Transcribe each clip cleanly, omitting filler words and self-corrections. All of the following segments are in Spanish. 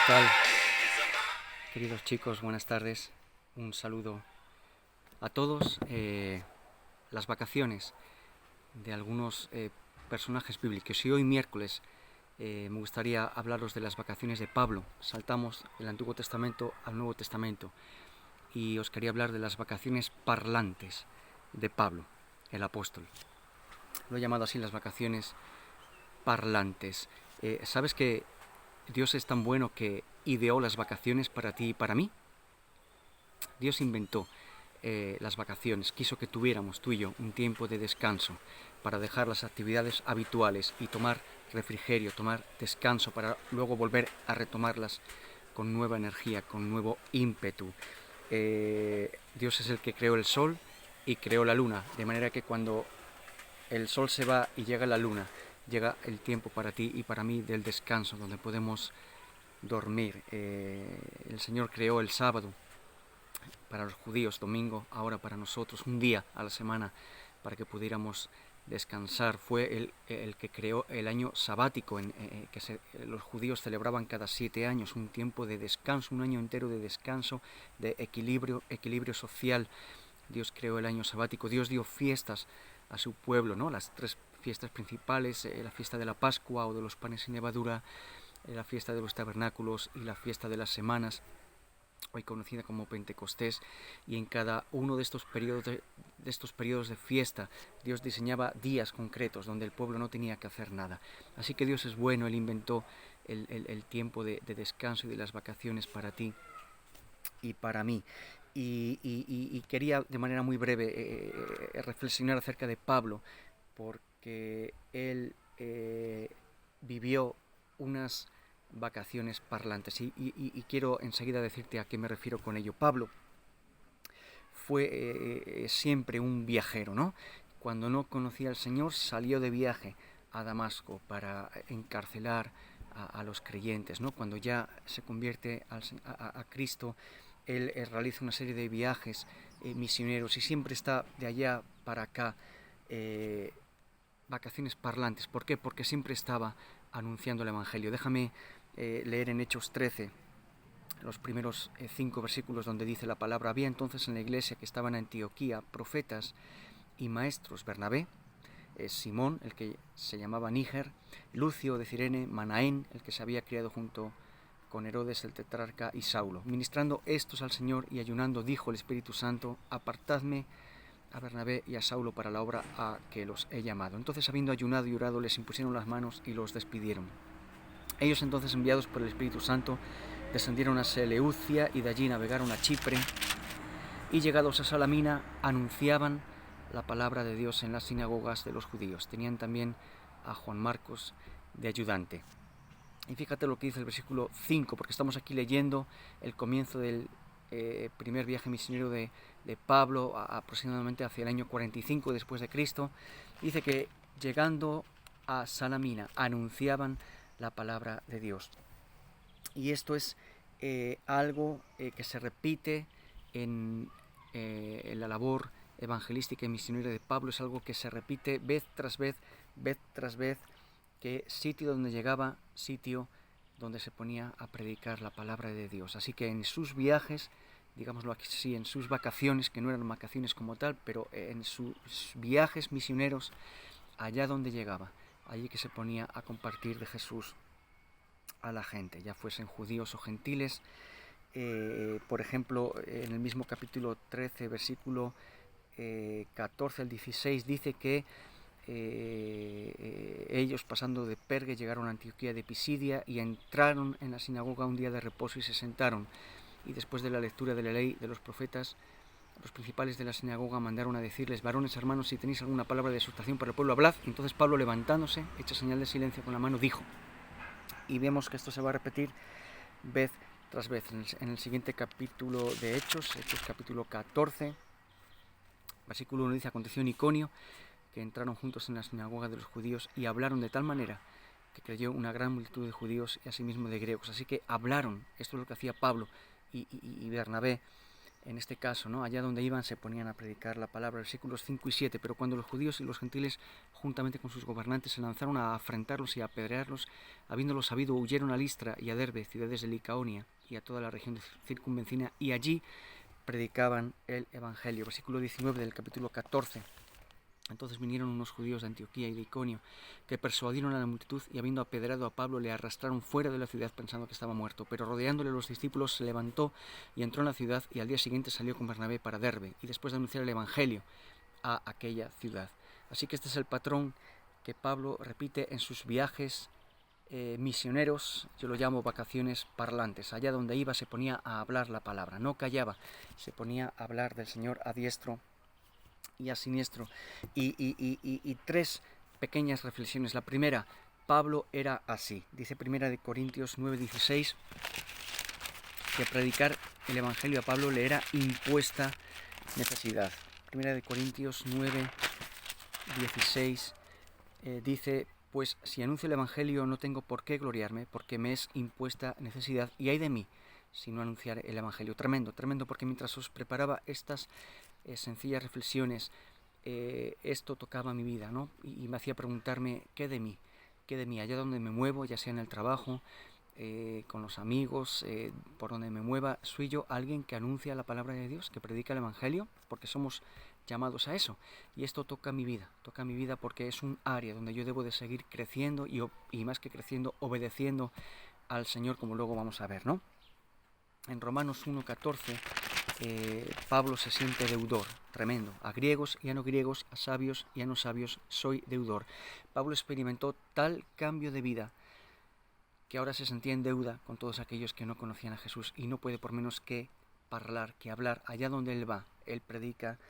tal? Queridos chicos, buenas tardes. Un saludo a todos. Las vacaciones de algunos personajes bíblicos. Y hoy miércoles me gustaría hablaros de las vacaciones de Pablo. Saltamos del Antiguo Testamento al Nuevo Testamento. Y os quería hablar de las vacaciones parlantes de Pablo, el apóstol. Lo he llamado así, las vacaciones parlantes. ¿Sabes que Dios es tan bueno que ideó las vacaciones para ti y para mí? Dios inventó las vacaciones, quiso que tuviéramos tú y yo un tiempo de descanso para dejar las actividades habituales y tomar refrigerio, tomar descanso para luego volver a retomarlas con nueva energía, con nuevo ímpetu. Dios es el que creó el sol y creó la luna, de manera que cuando el sol se va y llega la luna, llega el tiempo para ti y para mí del descanso, donde podemos dormir. El Señor creó el sábado para los judíos, domingo ahora para nosotros, un día a la semana para que pudiéramos descansar. Fue el que creó el año sabático, los judíos celebraban cada 7 años, un tiempo de descanso, un año entero de descanso, de equilibrio social. Dios creó el año sabático, Dios dio fiestas a su pueblo, ¿no? Las 3 fiestas principales, la fiesta de la Pascua o de los panes sin levadura, la fiesta de los tabernáculos y la fiesta de las semanas, hoy conocida como Pentecostés. Y en cada uno de estos periodos de fiesta, Dios diseñaba días concretos donde el pueblo no tenía que hacer nada. Así que Dios es bueno, Él inventó el tiempo de descanso y de las vacaciones para ti y para mí. Y quería de manera muy breve reflexionar acerca de Pablo, porque él vivió unas vacaciones parlantes y quiero enseguida decirte a qué me refiero con ello. Pablo fue siempre un viajero, ¿no? Cuando no conocía al Señor salió de viaje a Damasco para encarcelar a los creyentes, ¿no? Cuando ya se convierte a Cristo, él realiza una serie de viajes misioneros y siempre está de allá para acá, vacaciones parlantes. ¿Por qué? Porque siempre estaba anunciando el Evangelio. Déjame leer en Hechos 13 los primeros 5 versículos donde dice la palabra: había entonces en la iglesia que estaba en Antioquía profetas y maestros: Bernabé, Simón, el que se llamaba Níger, Lucio de Cirene, Manaén, el que se había criado junto con Herodes el tetrarca, y Saulo. Ministrando estos al Señor y ayunando, dijo el Espíritu Santo: apartadme a Bernabé y a Saulo para la obra a que los he llamado. Entonces, habiendo ayunado y orado, les impusieron las manos y los despidieron. Ellos entonces, enviados por el Espíritu Santo, descendieron a Seleucia y de allí navegaron a Chipre, y llegados a Salamina anunciaban la palabra de Dios en las sinagogas de los judíos. Tenían también a Juan Marcos de ayudante. Y fíjate lo que dice el versículo 5, porque estamos aquí leyendo el comienzo del primer viaje misionero de Pablo, aproximadamente hacia el año 45 después de Cristo. Dice que llegando a Salamina anunciaban la palabra de Dios. Y esto es algo que se repite en la labor evangelística y misionera de Pablo. Es algo que se repite vez tras vez, que sitio donde llegaba, sitio donde se ponía a predicar la palabra de Dios. Así que en sus viajes, digámoslo así, en sus vacaciones, que no eran vacaciones como tal, pero en sus viajes misioneros, allá donde llegaba, allí que se ponía a compartir de Jesús a la gente, ya fuesen judíos o gentiles. Por ejemplo, en el mismo capítulo 13, versículo 14 al 16, dice que ellos, pasando de Pergue, llegaron a Antioquía de Pisidia y entraron en la sinagoga un día de reposo y se sentaron. Y después de la lectura de la ley de los profetas, los principales de la sinagoga mandaron a decirles: varones hermanos, si tenéis alguna palabra de exhortación para el pueblo, hablad. Entonces Pablo, levantándose, hecha señal de silencio con la mano, dijo. Y vemos que esto se va a repetir vez tras vez. En el siguiente capítulo de Hechos capítulo 14, versículo 1, dice: aconteció en Iconio que entraron juntos en la sinagoga de los judíos y hablaron de tal manera que creyó una gran multitud de judíos y asimismo de griegos. Así que hablaron, esto es lo que hacía Pablo y Bernabé, en este caso, ¿no? Allá donde iban se ponían a predicar la palabra, versículos 5 y 7, pero cuando los judíos y los gentiles, juntamente con sus gobernantes, se lanzaron a afrentarlos y a apedrearlos, habiéndolo sabido, huyeron a Listra y a Derbe, ciudades de Licaonia, y a toda la región circunvencina, y allí predicaban el Evangelio. Versículo 19 del capítulo 14. Entonces vinieron unos judíos de Antioquía y de Iconio, que persuadieron a la multitud, y habiendo apedrado a Pablo, le arrastraron fuera de la ciudad pensando que estaba muerto. Pero rodeándole los discípulos, se levantó y entró en la ciudad, y al día siguiente salió con Bernabé para Derbe, y después de anunciar el Evangelio a aquella ciudad. Así que este es el patrón que Pablo repite en sus viajes misioneros. Yo lo llamo vacaciones parlantes. Allá donde iba se ponía a hablar la palabra, no callaba, se ponía a hablar del Señor a diestro y a siniestro. Y tres pequeñas reflexiones. La primera, Pablo era así. Dice 1 Corintios 9:16 que predicar el Evangelio a Pablo le era impuesta necesidad. 1 Corintios 9:16 dice: pues si anuncio el Evangelio no tengo por qué gloriarme, porque me es impuesta necesidad, y hay de mí si no anunciar el Evangelio. Tremendo, tremendo, porque mientras os preparaba estas sencillas reflexiones, esto tocaba mi vida, ¿no? Y me hacía preguntarme, ¿qué de mí? ¿Qué de mí? Allá donde me muevo, ya sea en el trabajo, con los amigos, por donde me mueva, ¿soy yo alguien que anuncia la palabra de Dios, que predica el Evangelio? Porque somos llamados a eso. Y esto toca mi vida porque es un área donde yo debo de seguir creciendo y más que creciendo, obedeciendo al Señor, como luego vamos a ver, ¿no? En Romanos 1:14, Pablo se siente deudor, tremendo. A griegos y a no griegos, a sabios y a no sabios, soy deudor. Pablo experimentó tal cambio de vida que ahora se sentía en deuda con todos aquellos que no conocían a Jesús, y no puede por menos que hablar allá donde él va. Él predica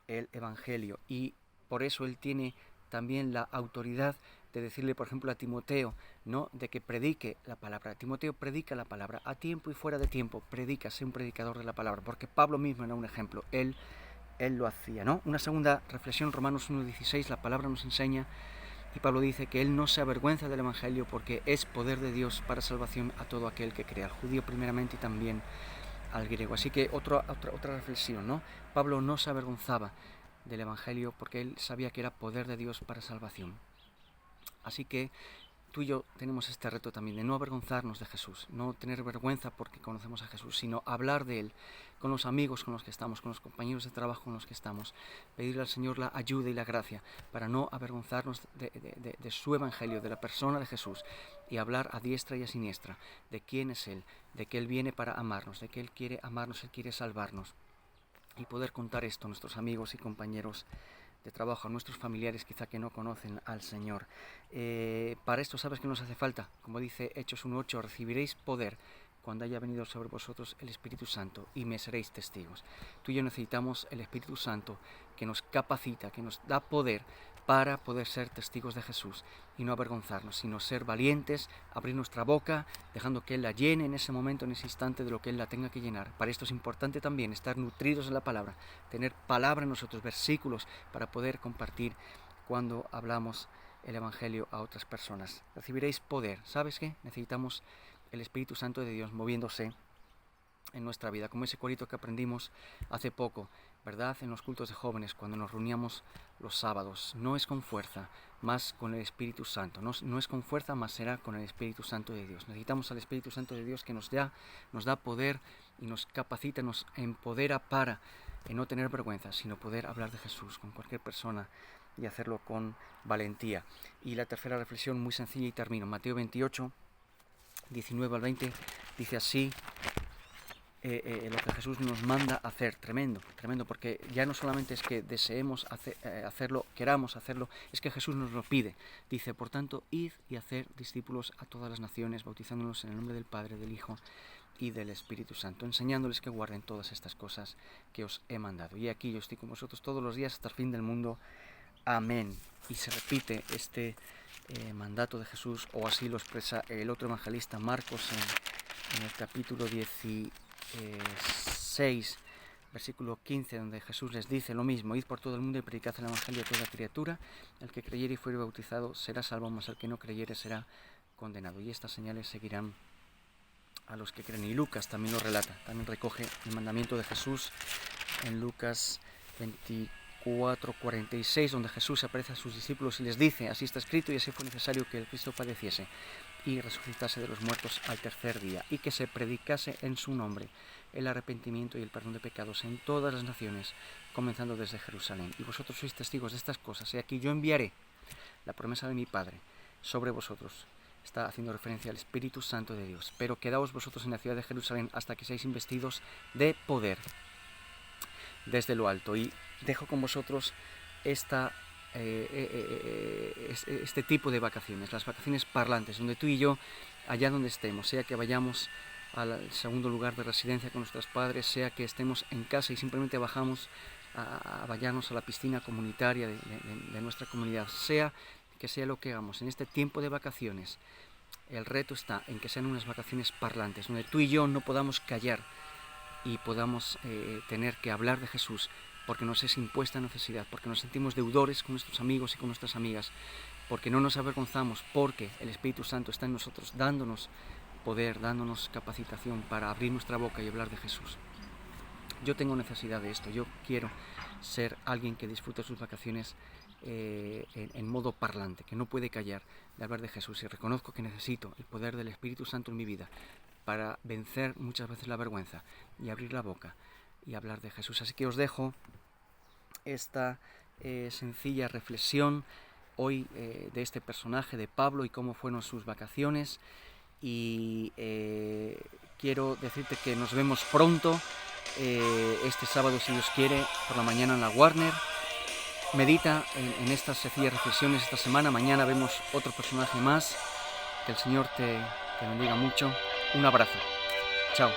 el Evangelio, y por eso él tiene también la autoridad de decirle, por ejemplo, a Timoteo, ¿no?, de que predique la palabra. Timoteo, predica la palabra, a tiempo y fuera de tiempo, predica, sé un predicador de la palabra, porque Pablo mismo era un ejemplo, él lo hacía, ¿no? Una segunda reflexión, Romanos 1:16, la palabra nos enseña, y Pablo dice que él no se avergüenza del Evangelio porque es poder de Dios para salvación a todo aquel que cree, al judío primeramente y también al griego. Así que otra reflexión, ¿no? Pablo no se avergonzaba del Evangelio porque él sabía que era poder de Dios para salvación. Así que tú y yo tenemos este reto también de no avergonzarnos de Jesús, no tener vergüenza porque conocemos a Jesús, sino hablar de Él con los amigos con los que estamos, con los compañeros de trabajo con los que estamos, pedirle al Señor la ayuda y la gracia para no avergonzarnos de su Evangelio, de la persona de Jesús, y hablar a diestra y a siniestra de quién es Él, de que Él viene para amarnos, de que Él quiere amarnos, Él quiere salvarnos, y poder contar esto a nuestros amigos y compañeros de trabajo, a nuestros familiares quizá que no conocen al Señor. Para esto, ¿sabes qué nos hace falta? Como dice Hechos 1:8, recibiréis poder cuando haya venido sobre vosotros el Espíritu Santo y me seréis testigos. Tú y yo necesitamos el Espíritu Santo que nos capacita, que nos da poder para poder ser testigos de Jesús y no avergonzarnos, sino ser valientes, abrir nuestra boca, dejando que Él la llene en ese momento, en ese instante, de lo que Él la tenga que llenar. Para esto es importante también estar nutridos de la palabra, tener palabra en nosotros, versículos, para poder compartir cuando hablamos el Evangelio a otras personas. Recibiréis poder. ¿Sabes qué? Necesitamos el Espíritu Santo de Dios moviéndose en nuestra vida, como ese corito que aprendimos hace poco, ¿verdad?, en los cultos de jóvenes, cuando nos reuníamos los sábados. No es con fuerza, más con el Espíritu Santo. No es con fuerza, más será con el Espíritu Santo de Dios. Necesitamos al Espíritu Santo de Dios que nos da poder y nos capacita, nos empodera para no tener vergüenza, sino poder hablar de Jesús con cualquier persona y hacerlo con valentía. Y la tercera reflexión, muy sencilla, y termino. Mateo 28, 19 al 20, dice así: lo que Jesús nos manda hacer. Tremendo, tremendo, porque ya no solamente es que deseemos hacerlo, queramos hacerlo, es que Jesús nos lo pide. Dice: por tanto, id y hacer discípulos a todas las naciones, bautizándolos en el nombre del Padre, del Hijo y del Espíritu Santo, enseñándoles que guarden todas estas cosas que os he mandado. Y aquí yo estoy con vosotros todos los días hasta el fin del mundo. Amén. Y se repite este mandato de Jesús, o así lo expresa el otro evangelista, Marcos, en el capítulo 16, versículo 15, donde Jesús les dice lo mismo: id por todo el mundo y predicad el Evangelio a toda criatura, el que creyere y fuere bautizado será salvo, mas el que no creyere será condenado. Y estas señales seguirán a los que creen. Y Lucas también lo relata, también recoge el mandamiento de Jesús en Lucas 24:46, donde Jesús se aparece a sus discípulos y les dice: así está escrito y así fue necesario que el Cristo padeciese y resucitase de los muertos al tercer día, y que se predicase en su nombre el arrepentimiento y el perdón de pecados en todas las naciones, comenzando desde Jerusalén. Y vosotros sois testigos de estas cosas. Y aquí yo enviaré la promesa de mi Padre sobre vosotros. Está haciendo referencia al Espíritu Santo de Dios. Pero quedaos vosotros en la ciudad de Jerusalén hasta que seáis investidos de poder desde lo alto. Y dejo con vosotros este tipo de vacaciones, las vacaciones parlantes, donde tú y yo, allá donde estemos, sea que vayamos al segundo lugar de residencia con nuestros padres, sea que estemos en casa y simplemente bajamos a bañarnos a la piscina comunitaria de nuestra comunidad, sea que sea lo que hagamos en este tiempo de vacaciones, el reto está en que sean unas vacaciones parlantes, donde tú y yo no podamos callar y podamos tener que hablar de Jesús, porque nos es impuesta necesidad, porque nos sentimos deudores con nuestros amigos y con nuestras amigas, porque no nos avergonzamos, porque el Espíritu Santo está en nosotros, dándonos poder, dándonos capacitación para abrir nuestra boca y hablar de Jesús. Yo tengo necesidad de esto, yo quiero ser alguien que disfrute sus vacaciones en modo parlante, que no puede callar de hablar de Jesús, y reconozco que necesito el poder del Espíritu Santo en mi vida para vencer muchas veces la vergüenza y abrir la boca y hablar de Jesús. Así que os dejo esta sencilla reflexión hoy de este personaje de Pablo y cómo fueron sus vacaciones, y quiero decirte que nos vemos pronto este sábado, si Dios quiere, por la mañana en la Warner. Medita en estas sencillas reflexiones esta semana. Mañana vemos otro personaje más. Que el Señor te bendiga mucho. Un abrazo. Chao.